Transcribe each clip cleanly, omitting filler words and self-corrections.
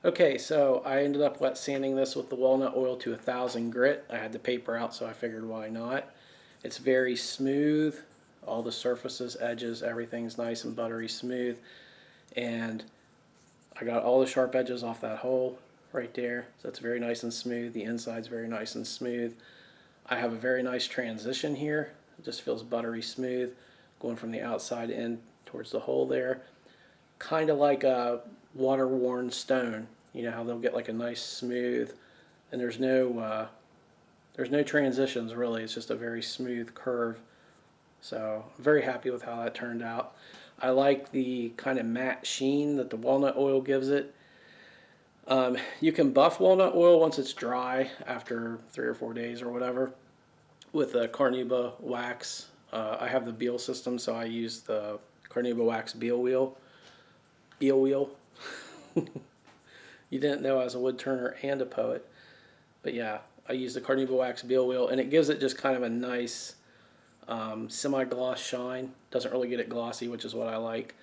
Okay, so I ended up wet sanding this with the walnut oil to 1,000 grit. I had the paper out, so I figured why not. It's very smooth. All the surfaces, edges, everything's nice and buttery smooth. And I got all the sharp edges off that hole right there. So it's very nice and smooth. The inside's very nice and smooth. I have a very nice transition here. It just feels buttery smooth going from the outside in towards the hole there. Kind of like a water-worn stone. You know how they'll get like a nice smooth, and there's no transitions really. It's just a very smooth curve. So I'm very happy with how that turned out. I like the kind of matte sheen that the walnut oil gives it. You can buff walnut oil once it's dry after 3 or 4 days or whatever with a Carnauba wax. I have the Beal system, so I use the Carnauba wax Beal wheel. Beal wheel. You didn't know I was a wood turner and a poet. But yeah, I use the Carnauba wax Beal wheel, and it gives it just kind of a nice semi-gloss shine. Doesn't really get it glossy, which is what I like.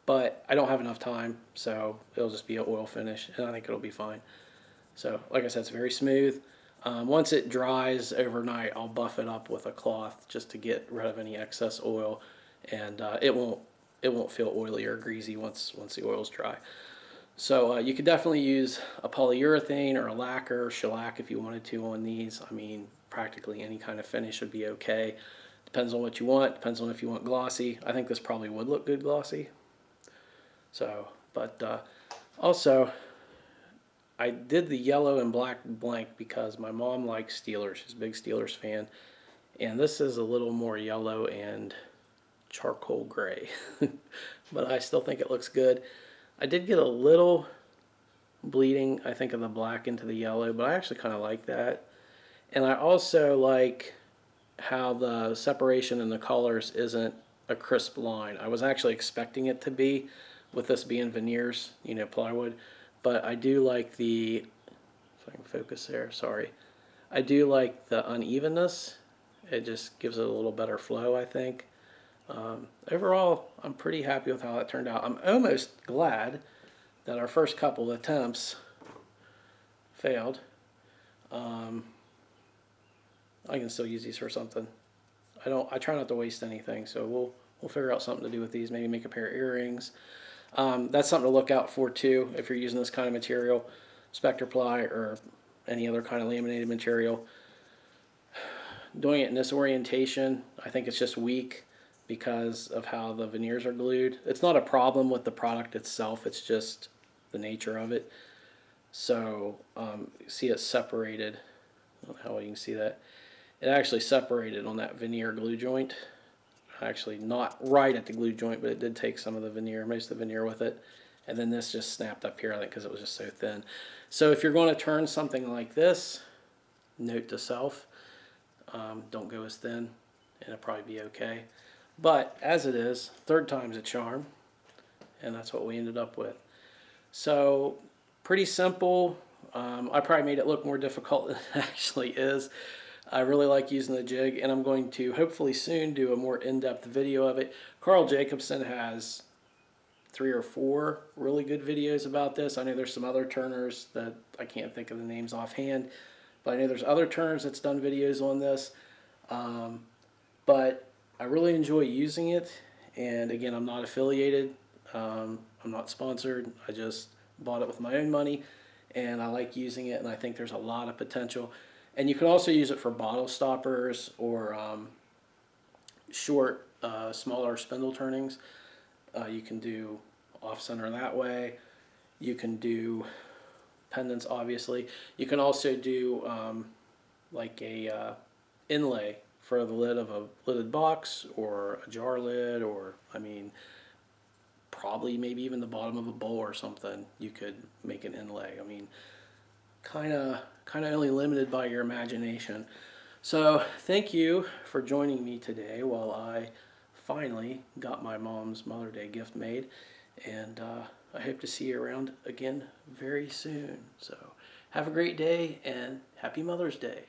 But I don't have enough time, so it'll just be an oil finish, and I think it'll be fine. So, like I said, it's very smooth. Once it dries overnight, I'll buff it up with a cloth just to get rid of any excess oil, and it won't feel oily or greasy once the oil's dry. So you could definitely use a polyurethane or a lacquer or shellac if you wanted to on these. I mean, practically any kind of finish would be okay. Depends on what you want. Depends on if you want glossy. I think this probably would look good glossy. So, but also, I did the yellow and black blank because my mom likes Steelers. She's a big Steelers fan. And this is a little more yellow and charcoal gray. But I still think it looks good. I did get a little bleeding, I think, of the black into the yellow, but I actually kind of like that. And I also like how the separation in the colors isn't a crisp line. I was actually expecting it to be, with this being veneers, you know, plywood. But I do like the, if I can focus there, sorry. I do like the unevenness. It just gives it a little better flow, I think. Overall, I'm pretty happy with how that turned out. I'm almost glad that our first couple of attempts failed. I can still use these for something. I try not to waste anything, so we'll figure out something to do with these. Maybe make a pair of earrings. That's something to look out for too if you're using this kind of material, Spectre ply or any other kind of laminated material. Doing it in this orientation, I think it's just weak because of how the veneers are glued. It's not a problem with the product itself, it's just the nature of it. So see it separated. I don't know how well you can see that. It actually separated on that veneer glue joint. Actually not right at the glue joint, but it did take some of the veneer, most of the veneer with it. And then this just snapped up here, I think, because it was just so thin. So if you're going to turn something like this, note to self, don't go as thin, and it'll probably be okay. But as it is, third time's a charm, and that's what we ended up with. So pretty simple. I probably made it look more difficult than it actually is. I really like using the jig, and I'm going to hopefully soon do a more in-depth video of it. Carl Jacobson has 3 or 4 really good videos about this. I know there's some other turners that I can't think of the names offhand, but I know there's other turners that's done videos on this. But I really enjoy using it, and again, I'm not affiliated. I'm not sponsored. I just bought it with my own money, and I like using it, and I think there's a lot of potential. And you can also use it for bottle stoppers or short, smaller spindle turnings. You can do off-center that way. You can do pendants, obviously. You can also do like a inlay for the lid of a lidded box or a jar lid, or, I mean, probably maybe even the bottom of a bowl or something. You could make an inlay. I mean, kind of only limited by your imagination. So thank you for joining me today while I finally got my mom's Mother's Day gift made, and I hope to see you around again very soon. So have a great day and happy Mother's Day.